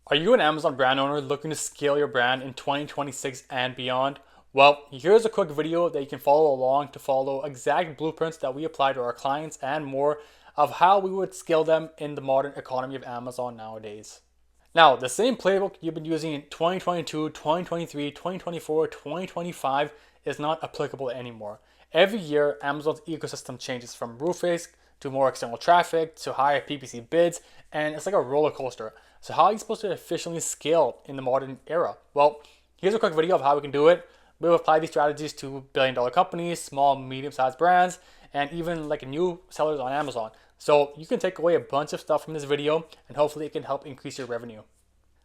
Are you an Amazon brand owner looking to scale your brand in 2026 and beyond? Well, here's a quick video that you can follow along to follow exact blueprints that we apply to our clients and more of how we would scale them in the modern economy of Amazon nowadays. Now, the same playbook you've been using in 2022, 2023, 2024, 2025 is not applicable anymore. Every year, Amazon's ecosystem changes from Rufus to more external traffic to higher PPC bids, and it's like a roller coaster. So how are you supposed to efficiently scale in the modern era? Well, here's a quick video of how we can do it. We'll apply these strategies to billion-dollar companies, small, medium-sized brands, and even like new sellers on Amazon. So you can take away a bunch of stuff from this video and hopefully it can help increase your revenue.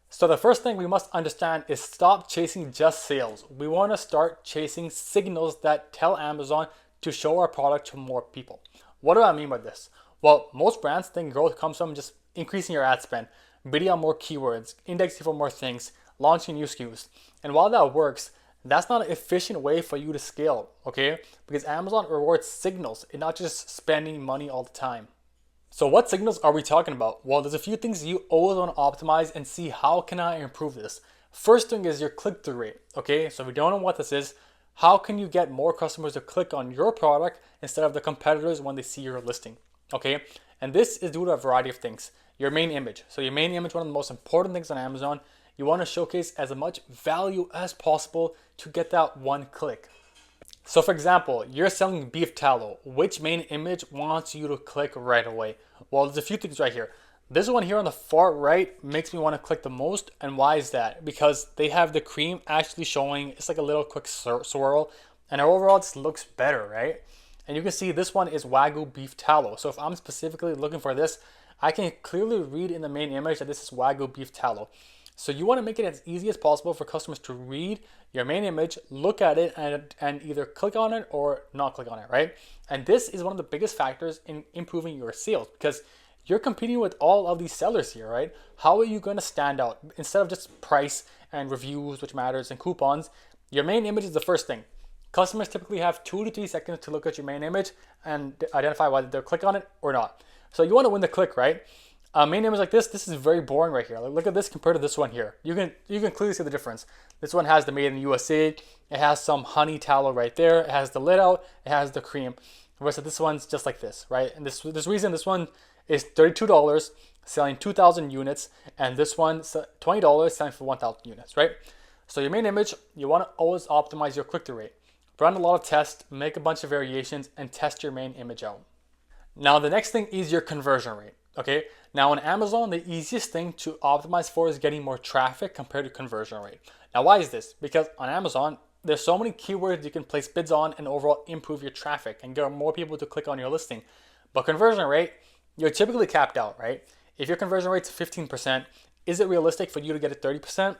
So the first thing we must understand is stop chasing just sales. We want to start chasing signals that tell Amazon to show our product to more people. What do I mean by this? Well, most brands think growth comes from just increasing your ad spend, bidding on more keywords, indexing for more things, launching new SKUs. And while that works, that's not an efficient way for you to scale, okay? Because Amazon rewards signals and not just spending money all the time. So what signals are we talking about? Well, there's a few things you always want to optimize and see how can I improve this. First thing is your click-through rate, okay? So if you don't know what this is, how can you get more customers to click on your product instead of the competitors when they see your listing, okay? And this is due to a variety of things. Your main image. So your main image, one of the most important things on Amazon, you want to showcase as much value as possible to get that one click. So for example, you're selling beef tallow. Which main image wants you to click right away? Well, there's a few things right here. This one here on the far right makes me want to click the most. And why is that? Because they have the cream actually showing, it's like a little quick swirl, and overall it just looks better, right? And you can see this one is Wagyu beef tallow. So if I'm specifically looking for this, I can clearly read in the main image that this is Wagyu beef tallow. So you want to make it as easy as possible for customers to read your main image, look at it, and either click on it or not click on it, right? And this is one of the biggest factors in improving your sales because you're competing with all of these sellers here, right? How are you going to stand out? Instead of just price and reviews, which matters, and coupons, your main image is the first thing. Customers typically have 2 to 3 seconds to look at your main image and identify whether they'll click on it or not. So you want to win the click, right? Main image like this is very boring right here. Like, look at this compared to this one here. You can clearly see the difference. This one has the made in the USA. It has some honey tallow right there. It has the lid out. It has the cream. Versus this one's just like this, right? And this reason this one is $32 selling 2,000 units, and this one $20 selling for 1,000 units, right? So your main image, you want to always optimize your click-through rate. Run a lot of tests, make a bunch of variations, and test your main image out. Now the next thing is your conversion rate. Okay, now on Amazon, the easiest thing to optimize for is getting more traffic compared to conversion rate. Now, why is this? Because on Amazon, there's so many keywords you can place bids on and overall improve your traffic and get more people to click on your listing. But conversion rate, you're typically capped out, right? If your conversion rate's 15%, is it realistic for you to get it 30%?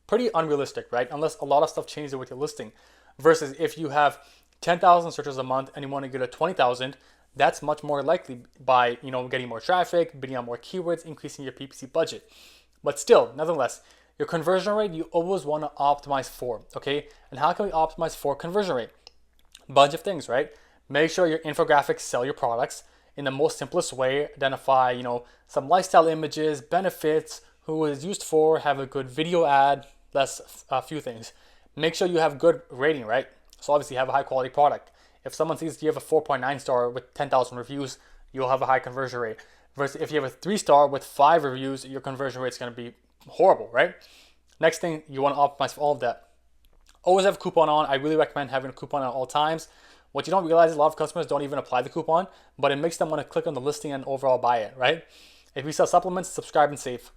Pretty unrealistic, right? Unless a lot of stuff changes with your listing. Versus if you have 10,000 searches a month and you want to get a 20,000, that's much more likely by getting more traffic, bidding on more keywords, increasing your PPC budget. But still, nonetheless, your conversion rate you always want to optimize for, okay? And how can we optimize for conversion rate? Bunch of things, right? Make sure your infographics sell your products in the most simplest way. Identify, some lifestyle images, benefits, who is used for, have a good video ad. That's a few things. Make sure you have good rating, right? So obviously have a high quality product. If someone sees you have a 4.9 star with 10,000 reviews, you'll have a high conversion rate. Versus if you have a 3 star with 5 reviews, your conversion rate is going to be horrible, right? Next thing, you want to optimize for all of that. Always have a coupon on. I really recommend having a coupon at all times. What you don't realize is a lot of customers don't even apply the coupon, but it makes them want to click on the listing and overall buy it, right? If you sell supplements, subscribe and save.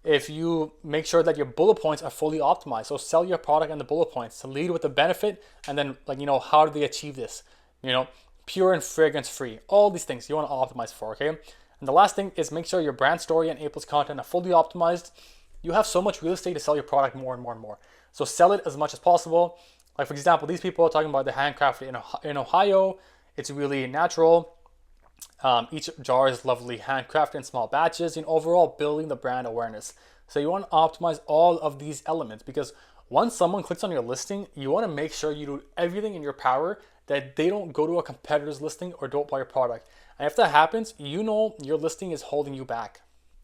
If you make sure that your bullet points are fully optimized, so sell your product and the bullet points to lead with the benefit, and then how do they achieve this? Pure and fragrance free. All these things you want to optimize for, okay? And the last thing is make sure your brand story and A+ content are fully optimized. You have so much real estate to sell your product more and more and more. So sell it as much as possible. Like for example, these people are talking about the handcrafted in Ohio. It's really natural. Each jar is lovely handcrafted in small batches and overall building the brand awareness. So you want to optimize all of these elements because once someone clicks on your listing, you want to make sure you do everything in your power that they don't go to a competitor's listing or don't buy your product. And if that happens, your listing is holding you back.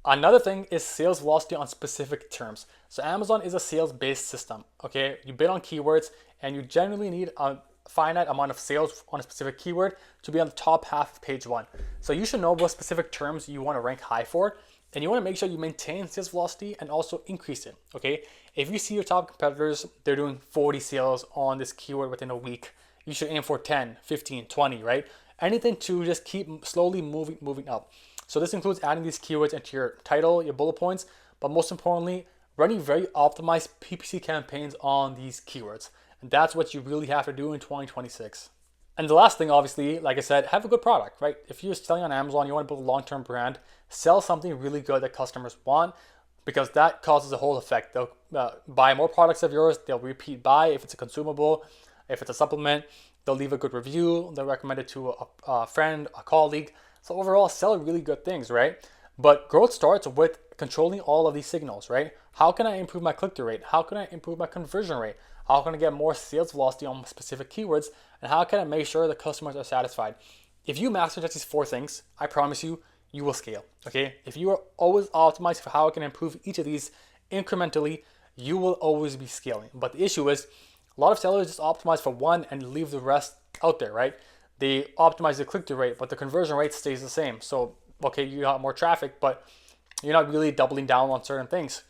Another thing is sales velocity on specific terms. So Amazon is a sales-based system, okay? You bid on keywords and you generally need a finite amount of sales on a specific keyword to be on the top half of page one. So you should know what specific terms you want to rank high for, and you want to make sure you maintain sales velocity and also increase it, okay? If you see your top competitors, they're doing 40 sales on this keyword within a week, you should aim for 10, 15, 20, right? Anything to just keep slowly moving up. So this includes adding these keywords into your title, your bullet points, but most importantly, running very optimized PPC campaigns on these keywords. And that's what you really have to do in 2026. And the last thing, obviously, like I said, have a good product, right? If you're selling on Amazon, you want to build a long-term brand, sell something really good that customers want, because that causes a whole effect. They'll buy more products of yours, they'll repeat buy if it's a consumable, if it's a supplement, they'll leave a good review, they'll recommend it to a friend, a colleague. So overall, sell really good things, right? But growth starts with controlling all of these signals, right? How can I improve my click-through rate? How can I improve my conversion rate? How can I get more sales velocity on specific keywords? And how can I make sure the customers are satisfied? If you master just these four things, I promise you, you will scale, okay? If you are always optimized for how I can improve each of these incrementally, you will always be scaling. But the issue is, a lot of sellers just optimize for one and leave the rest out there, right? They optimize the click-through rate, but the conversion rate stays the same. So, okay, you got more traffic, but you're not really doubling down on certain things.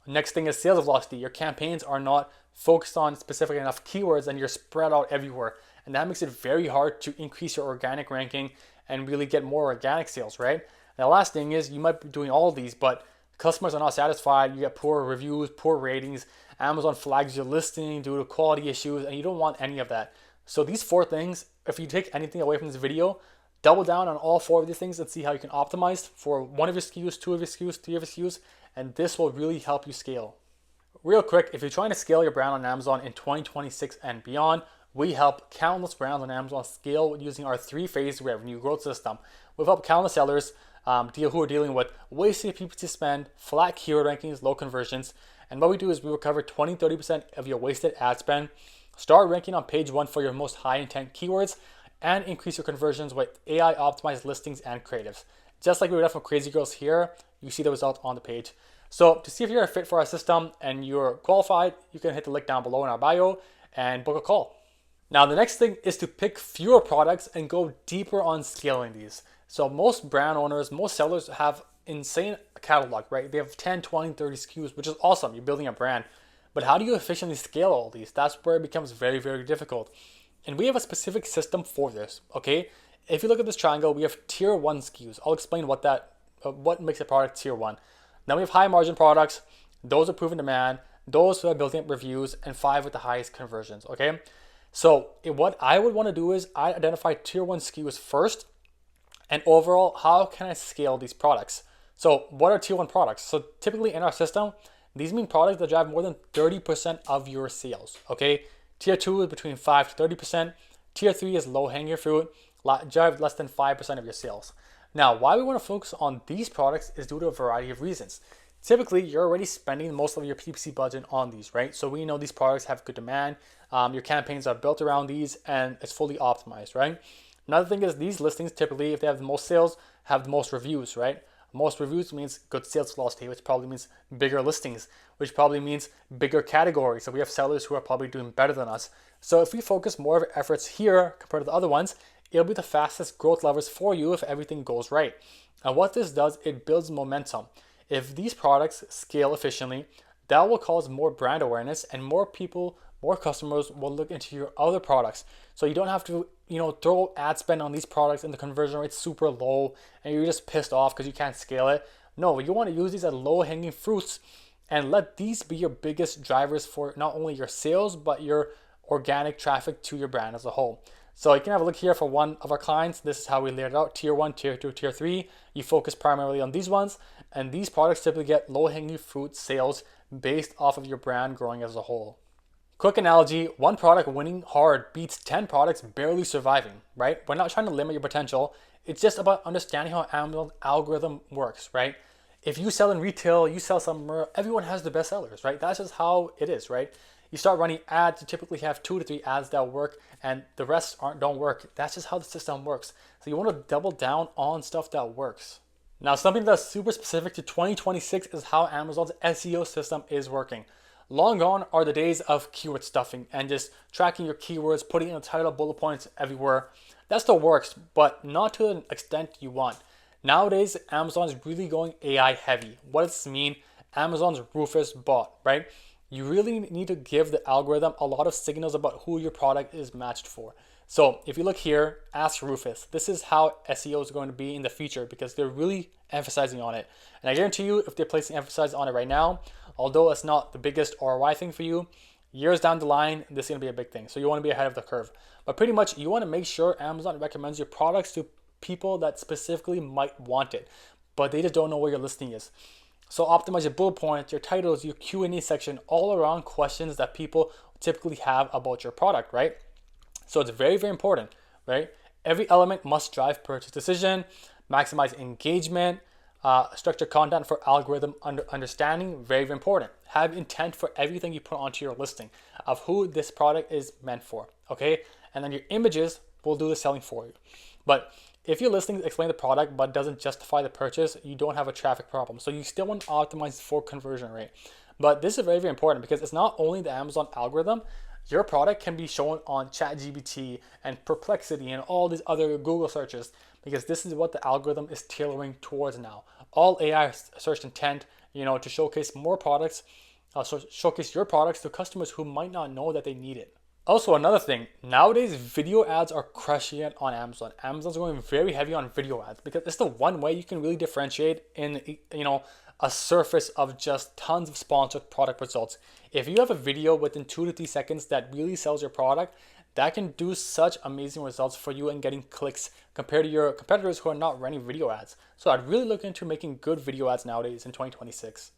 Next thing is sales velocity. Your campaigns are not focused on specific enough keywords and you're spread out everywhere. And that makes it very hard to increase your organic ranking and really get more organic sales, right? And the last thing is you might be doing all of these, but customers are not satisfied. You get poor reviews, poor ratings. Amazon flags your listing due to quality issues, and you don't want any of that. So these four things, if you take anything away from this video, double down on all four of these things and see how you can optimize for one of your SKUs, two of your SKUs, three of your SKUs, and this will really help you scale. Real quick, if you're trying to scale your brand on Amazon in 2026 and beyond, we help countless brands on Amazon scale using our three-phase revenue growth system. We've helped countless sellers who are dealing with wasted PPC spend, flat keyword rankings, low conversions. And what we do is we recover 20-30% of your wasted ad spend, start ranking on page one for your most high intent keywords, and increase your conversions with AI optimized listings and creatives. Just like we did for Crazy Girls here, you see the result on the page. So to see if you're a fit for our system and you're qualified, you can hit the link down below in our bio and book a call. Now, the next thing is to pick fewer products and go deeper on scaling these. So most brand owners, most sellers have insane catalog, right? They have 10, 20, 30 SKUs, which is awesome. You're building a brand. But how do you efficiently scale all these? That's where it becomes very, very difficult. And we have a specific system for this, okay? If you look at this triangle, we have tier one SKUs. I'll explain what makes a product tier one. Then we have high margin products. Those are proven demand. Those who are building up reviews, and 5 with the highest conversions, okay? So what I would want to do is I identify tier one SKUs first, and overall, how can I scale these products? So what are tier one products? So typically in our system, these mean products that drive more than 30% of your sales, okay? Tier two is between 5 to 30%. Tier three is low hanging fruit, drive less than 5% of your sales. Now, why we want to focus on these products is due to a variety of reasons. Typically, you're already spending most of your PPC budget on these, right? So we know these products have good demand. Your campaigns are built around these and it's fully optimized, right? Another thing is these listings typically, if they have the most sales, have the most reviews, right? Most reviews means good sales velocity, which probably means bigger listings, which probably means bigger categories. So we have sellers who are probably doing better than us. So if we focus more of our efforts here compared to the other ones, it'll be the fastest growth levers for you if everything goes right. And what this does, it builds momentum. If these products scale efficiently, that will cause more brand awareness and more people, more customers will look into your other products. So you don't have to, throw ad spend on these products and the conversion rate's super low and you're just pissed off because you can't scale it. No, you want to use these as low hanging fruits and let these be your biggest drivers for not only your sales, but your organic traffic to your brand as a whole. So you can have a look here for one of our clients. This is how we laid it out. Tier one, tier two, tier three. You focus primarily on these ones. And these products typically get low-hanging fruit sales based off of your brand growing as a whole. Quick analogy, one product winning hard beats 10 products barely surviving, right? We're not trying to limit your potential. It's just about understanding how Amazon algorithm works, right? If you sell in retail, you sell somewhere, everyone has the best sellers, right? That's just how it is, right? You start running ads, you typically have 2 to 3 ads that work and the rest don't work. That's just how the system works. So you want to double down on stuff that works. Now, something that's super specific to 2026 is how Amazon's SEO system is working. Long gone are the days of keyword stuffing and just tracking your keywords, putting in the title, bullet points everywhere. That still works, but not to an extent you want. Nowadays, Amazon is really going AI heavy. What does this mean? Amazon's Rufus bot, right? You really need to give the algorithm a lot of signals about who your product is matched for. So if you look here, ask Rufus. This is how SEO is going to be in the future because they're really emphasizing on it. And I guarantee you, if they're placing emphasis on it right now, although it's not the biggest ROI thing for you, years down the line, this is going to be a big thing. So you want to be ahead of the curve. But pretty much, you want to make sure Amazon recommends your products to people that specifically might want it, but they just don't know where your listing is. So optimize your bullet points, your titles, your Q&A section, all around questions that people typically have about your product, right? So it's very, very important, right? Every element must drive purchase decision, maximize engagement, structure content for algorithm understanding, very, very important. Have intent for everything you put onto your listing of who this product is meant for, okay? And then your images will do the selling for you. But if your listing explains the product but doesn't justify the purchase, you don't have a traffic problem. So you still want to optimize for conversion rate. But this is very, very important because it's not only the Amazon algorithm. Your product can be shown on ChatGPT and Perplexity and all these other Google searches because this is what the algorithm is tailoring towards now. All AI search intent, to showcase more products, showcase your products to customers who might not know that they need it. Also, another thing, nowadays video ads are crushing it on Amazon. Amazon's going very heavy on video ads because it's the one way you can really differentiate in, a surface of just tons of sponsored product results. If you have a video within 2 to 3 seconds that really sells your product, that can do such amazing results for you and getting clicks compared to your competitors who are not running video ads. So I'd really look into making good video ads nowadays in 2026.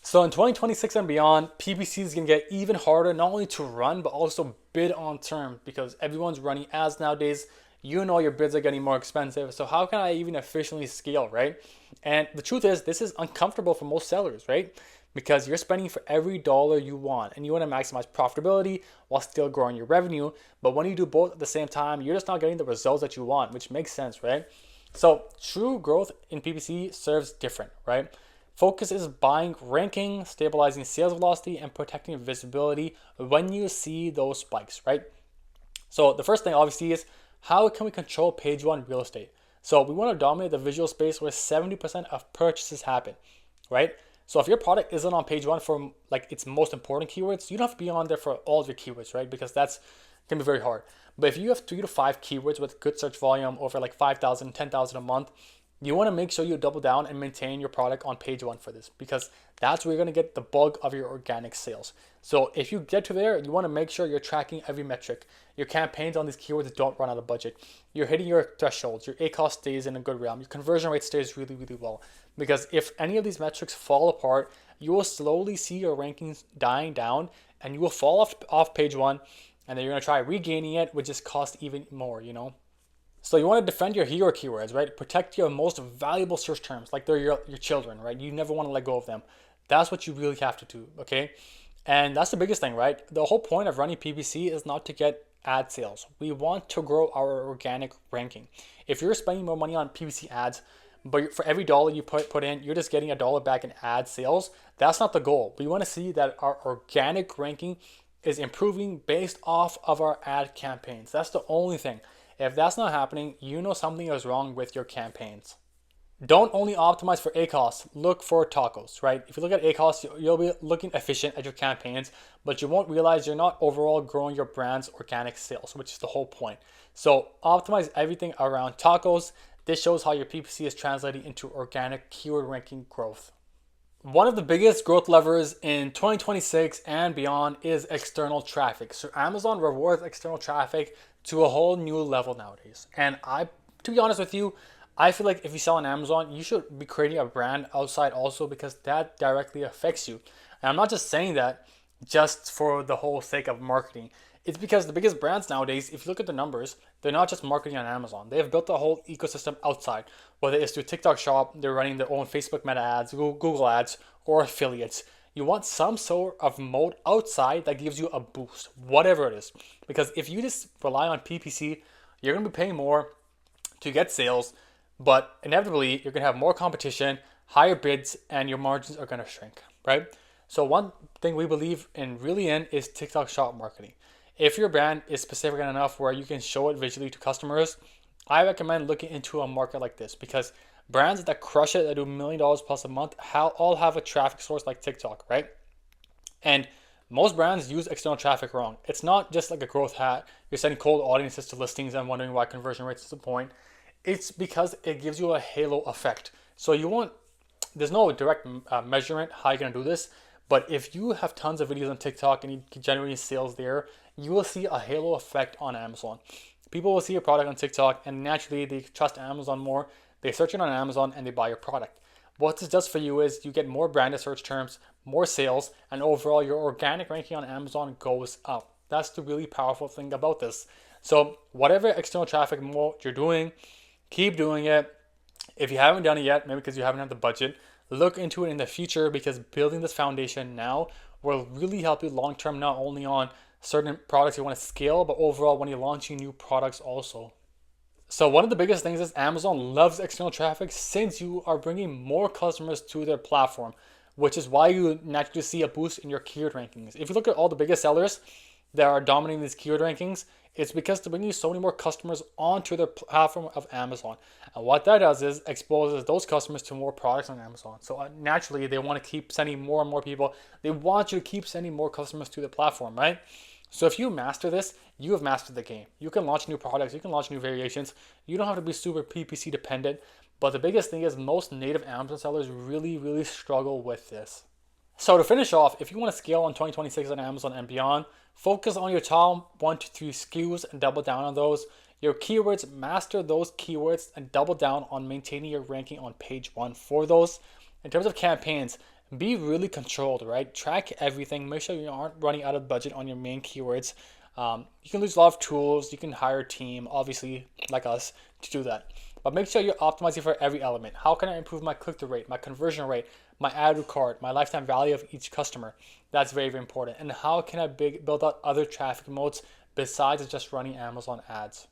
So in 2026 and beyond, PPC is going to get even harder, not only to run, but also bid on terms because everyone's running ads nowadays. Your bids are getting more expensive. So how can I even efficiently scale, right? And the truth is, this is uncomfortable for most sellers, right? Because you're spending for every dollar you want and you want to maximize profitability while still growing your revenue. But when you do both at the same time, you're just not getting the results that you want, which makes sense, right? So true growth in PPC serves different, right? Focus is buying ranking, stabilizing sales velocity, and protecting visibility when you see those spikes, right? So the first thing obviously is how can we control page one real estate? So we want to dominate the visual space where 70% of purchases happen, right? So if your product isn't on page one for like its most important keywords, you don't have to be on there for all of your keywords, right? Because that's can be very hard. But if you have 3 to 5 keywords with good search volume over like 5,000, 10,000 a month, you want to make sure you double down and maintain your product on page one for this because that's where you're going to get the bulk of your organic sales. So if you get to there, you want to make sure you're tracking every metric. Your campaigns on these keywords don't run out of budget. You're hitting your thresholds. Your ACoS stays in a good realm. Your conversion rate stays really, really well. Because if any of these metrics fall apart, you will slowly see your rankings dying down and you will fall off page one and then you're going to try regaining it, which just costs even more, So you want to defend your hero keywords, right? Protect your most valuable search terms, like they're your children, right? You never want to let go of them. That's what you really have to do, okay? And that's the biggest thing, right? The whole point of running PPC is not to get ad sales. We want to grow our organic ranking. If you're spending more money on PPC ads, but for every dollar you put in, you're just getting $1 back in ad sales, that's not the goal. We want to see that our organic ranking is improving based off of our ad campaigns. That's the only thing. If that's not happening, something is wrong with your campaigns. Don't only optimize for ACoS, look for tacos, right? If you look at ACoS, you'll be looking efficient at your campaigns, but you won't realize you're not overall growing your brand's organic sales, which is the whole point. So optimize everything around tacos. This shows how your PPC is translating into organic keyword ranking growth. One of the biggest growth levers in 2026 and beyond is external traffic. So Amazon rewards external traffic to a whole new level nowadays. And to be honest with you, I feel like if you sell on Amazon, you should be creating a brand outside also because that directly affects you. And I'm not just saying that just for the whole sake of marketing. It's because the biggest brands nowadays, if you look at the numbers, they're not just marketing on Amazon. They have built a whole ecosystem outside, whether it's through TikTok Shop, they're running their own Facebook Meta ads, Google ads, or affiliates. You want some sort of mode outside that gives you a boost, whatever it is. Because if you just rely on PPC, you're going to be paying more to get sales, but inevitably you're going to have more competition, higher bids, and your margins are going to shrink, right? So one thing we believe in really in is TikTok shop marketing. If your brand is specific enough where you can show it visually to customers, I recommend looking into a market like this because brands that crush it, that do $1 million plus a month, all have a traffic source like TikTok, right? And most brands use external traffic wrong. It's not just like a growth hat. You're sending cold audiences to listings and wondering why conversion rates is the point. It's because it gives you a halo effect. So you want, there's no direct measurement how you're gonna do this, but if you have tons of videos on TikTok and you can generate sales there, you will see a halo effect on Amazon. People will see your product on TikTok and naturally they trust Amazon more. They search it on Amazon and they buy your product. What this does for you is you get more branded search terms, more sales, and overall your organic ranking on Amazon goes up. That's the really powerful thing about this. So whatever external traffic mode you're doing, keep doing it. If you haven't done it yet, maybe because you haven't had the budget, look into it in the future because building this foundation now will really help you long term, not only on certain products you want to scale, but overall when you're launching new products also. So one of the biggest things is Amazon loves external traffic since you are bringing more customers to their platform, which is why you naturally see a boost in your keyword rankings. If you look at all the biggest sellers that are dominating these keyword rankings, it's because they're bringing so many more customers onto their platform of Amazon. And what that does is exposes those customers to more products on Amazon. So naturally, they want to keep sending more and more people. They want you to keep sending more customers to the platform, right? So if you master this, you have mastered the game. You can launch new products, you can launch new variations. You don't have to be super PPC dependent. But the biggest thing is most native Amazon sellers really struggle with this. So to finish off, if you want to scale in 2026 on Amazon and beyond, focus on your top 1 to 3 SKUs and double down on those. Your keywords, master those keywords and double down on maintaining your ranking on page 1 for those. In terms of campaigns, be really controlled, right? Track everything. Make sure you aren't running out of budget on your main keywords. You can use a lot of tools. You can hire a team, obviously, like us, to do that. But make sure you're optimizing for every element. How can I improve my click-through rate, my conversion rate, my add to cart, my lifetime value of each customer? That's very important. And how can I build out other traffic modes besides just running Amazon ads?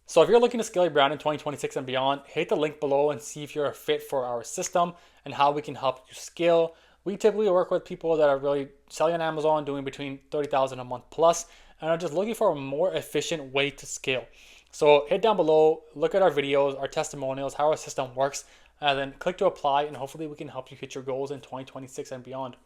So if you're looking to scale your brand in 2026 and beyond, hit the link below and see if you're a fit for our system and how we can help you scale. We typically work with people that are really selling on Amazon, doing between 30,000 a month plus, and are just looking for a more efficient way to scale. So hit down below, look at our videos, our testimonials, how our system works, and then click to apply, and hopefully we can help you hit your goals in 2026 and beyond.